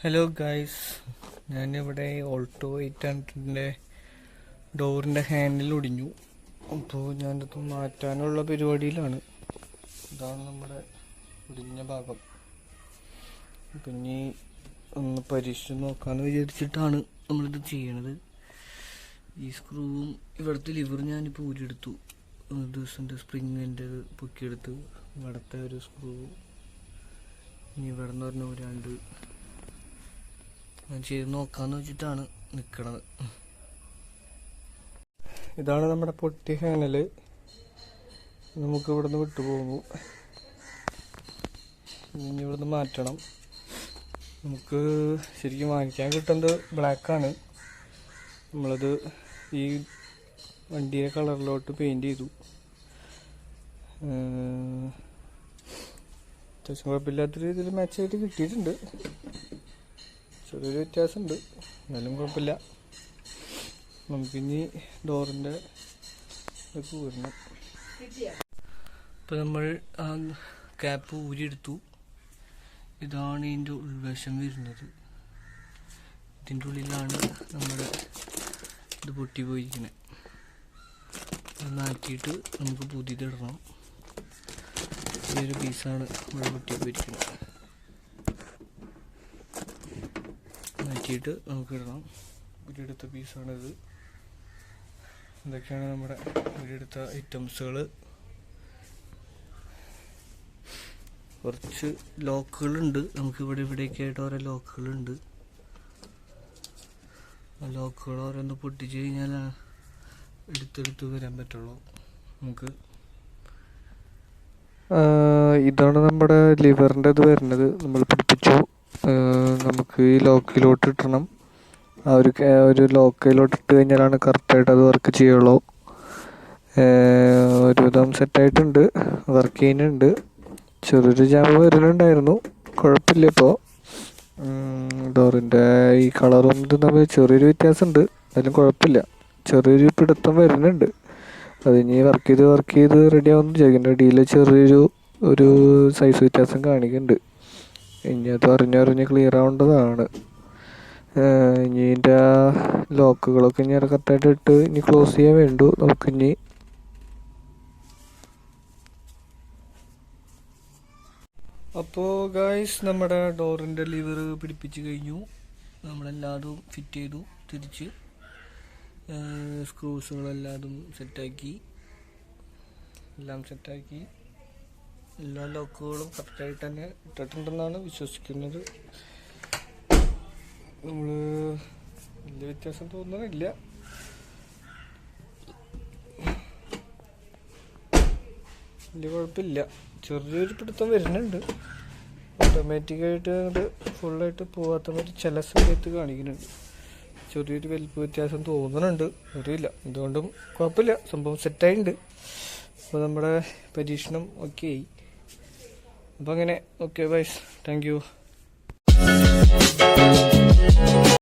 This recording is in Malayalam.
ഹലോ ഗായ്സ്, ഞാനിവിടെ ഓൾട്ടോ 800-ൻ്റെ ഡോറിൻ്റെ ഹാൻഡിൽ ഒടിഞ്ഞു. അപ്പോൾ ഞാനത് മാറ്റാനുള്ള പരിപാടിയിലാണ്. ഇതാണ് നമ്മുടെ ഒടിഞ്ഞ ഭാഗം. പിന്നെ ഒന്ന് പരീക്ഷിച്ച് നോക്കാമെന്ന് വിചാരിച്ചിട്ടാണ് നമ്മളിത് ചെയ്യണത്. ഈ സ്ക്രൂവും ഇവിടുത്തെ ലിവർ ഞാനിപ്പോൾ ഊരിയെടുത്തു. ദിവസത്തിൻ്റെ സ്പ്രിങ്ങിൻ്റെ പൊക്കിയെടുത്ത് ഇവിടുത്തെ ഒരു സ്ക്രൂ ഇനി ഇവിടെ നിന്ന് പറഞ്ഞ ഊരാണ്ട് ഞാൻ ചെയ്ത് നോക്കാമെന്ന് വെച്ചിട്ടാണ് നിൽക്കണത്. ഇതാണ് നമ്മുടെ പൊട്ടിയ ഹാൻഡിൽ. നമുക്ക് ഇവിടുന്ന് വിട്ടുപോകുന്നു. ഇനി ഇവിടുന്ന് മാറ്റണം. നമുക്ക് ശരിക്കും വാങ്ങിക്കാൻ കിട്ടുന്നത് ബ്ലാക്കാണ്. നമ്മളത് ഈ വണ്ടിയുടെ കളറിലോട്ട് പെയിൻറ് ചെയ്തു. അത്യാവശ്യം കുഴപ്പമില്ലാത്ത രീതിയിൽ മാച്ചായിട്ട് കിട്ടിയിട്ടുണ്ട്. ചെറിയൊരു വ്യത്യാസമുണ്ട്, എന്നാലും കുഴപ്പമില്ല. നമുക്കിനി ഡോറിൻ്റെ ഇതൊക്കെ ഊരണം. ഇപ്പം നമ്മൾ ആ ക്യാപ്പ് ഊരിയെടുത്തു. ഇതാണ് ഇതിൻ്റെ ഉൾവശം വരുന്നത്. ഇതിൻ്റെ ഉള്ളിലാണ് നമ്മുടെ ഇത് പൊട്ടിപ്പോയിരിക്കുന്നത്. അത് മാറ്റിയിട്ട് നമുക്ക് പുതിയതിടണം. ഈ ഒരു പീസാണ് ഇവിടെ പൊട്ടിപ്പോയിരിക്കുന്നത്. മാറ്റിയിട്ട് നമുക്ക് ഇടണം. ഉരിയെടുത്ത പീസാണിത്. ഇതൊക്കെയാണ് നമ്മുടെ ഉരിയെടുത്ത ഐറ്റംസുകൾ. കുറച്ച് ലോക്കുകളുണ്ട്. നമുക്കിവിടെ ഇവിടെയൊക്കെ ആയിട്ട് ഓരോ ലോക്കുകളുണ്ട്. ആ ലോക്കുകൾ ഓരോന്ന് പൊട്ടിച്ച് കഴിഞ്ഞാൽ എടുത്തെടുത്ത് വരാൻ പറ്റുള്ളൂ നമുക്ക്. ഇതാണ് നമ്മുടെ ലിവറിൻ്റെ ഇത് വരുന്നത്. നമ്മൾ പിടിപ്പിച്ചു. നമുക്ക് ഈ ലോക്കിലോട്ട് ഇട്ടണം. ആ ഒരു ലോക്കിലോട്ട് ഇട്ട് കഴിഞ്ഞാലാണ് കറക്റ്റായിട്ട് അത് വർക്ക് ചെയ്യുള്ളൂ. ഒരുവിധം സെറ്റായിട്ടുണ്ട്, വർക്ക് ചെയ്യുന്നുണ്ട്. ചെറിയൊരു ജാമ്പ് വരുന്നുണ്ടായിരുന്നു, കുഴപ്പമില്ല. ഇപ്പോൾ ഡോറിൻ്റെ ഈ കളറും ഇത് തമ്മിൽ ചെറിയൊരു വ്യത്യാസമുണ്ട്, അതിലും കുഴപ്പമില്ല. ചെറിയൊരു പിടുത്തം വരുന്നുണ്ട്. അത് ഇനി വർക്ക് ചെയ്ത് റെഡി ആവുമെന്ന് വിചാരിക്കുന്നുണ്ട്. അടിയിൽ ചെറിയൊരു സൈസ് വ്യത്യാസം കാണിക്കുന്നുണ്ട്. ഇനി അത് അറിഞ്ഞ് ക്ലിയർ ആവേണ്ടതാണ്. ഇനി ഇതിൻ്റെ ലോക്കുകളൊക്കെ ഇനി കറക്റ്റായിട്ട് ഇട്ട് ഇനി ക്ലോസ് ചെയ്യാൻ വേണ്ടു. നമുക്കിനി അപ്പോൾ ഗായ്സ്, നമ്മുടെ ഡോറിൻ്റെ ലിവർ പിടിപ്പിച്ച് കഴിഞ്ഞു. നമ്മളെല്ലാതും ഫിറ്റ് ചെയ്തു. തിരിച്ച് സ്ക്രൂസുകളെല്ലാതും സെറ്റാക്കി. എല്ലാ ലോക്കുകളും കറക്റ്റായിട്ട് തന്നെ ഇട്ടിട്ടുണ്ടെന്നാണ് വിശ്വസിക്കുന്നത്. നമ്മൾ വലിയ വ്യത്യാസം തോന്നുന്നില്ല. വലിയ കുഴപ്പമില്ല. ചെറിയൊരു പിടുത്തം വരുന്നുണ്ട്. ഓട്ടോമാറ്റിക്കായിട്ട് അങ്ങോട്ട് ഫുള്ളായിട്ട് പോകാത്ത മാതിരി ചില സമയത്ത് കാണിക്കുന്നുണ്ട്. ചെറിയൊരു വലിപ്പ വ്യത്യാസം തോന്നുന്നുണ്ട്, അറിയില്ല. എന്തുകൊണ്ടും കുഴപ്പമില്ല, സംഭവം സെറ്റായിട്ടുണ്ട്. അപ്പോൾ നമ്മുടെ പരീക്ഷണം ഓക്കെ ആയി. അപ്പോൾ അങ്ങനെ ഓക്കെ ബൈസ്, താങ്ക് യു.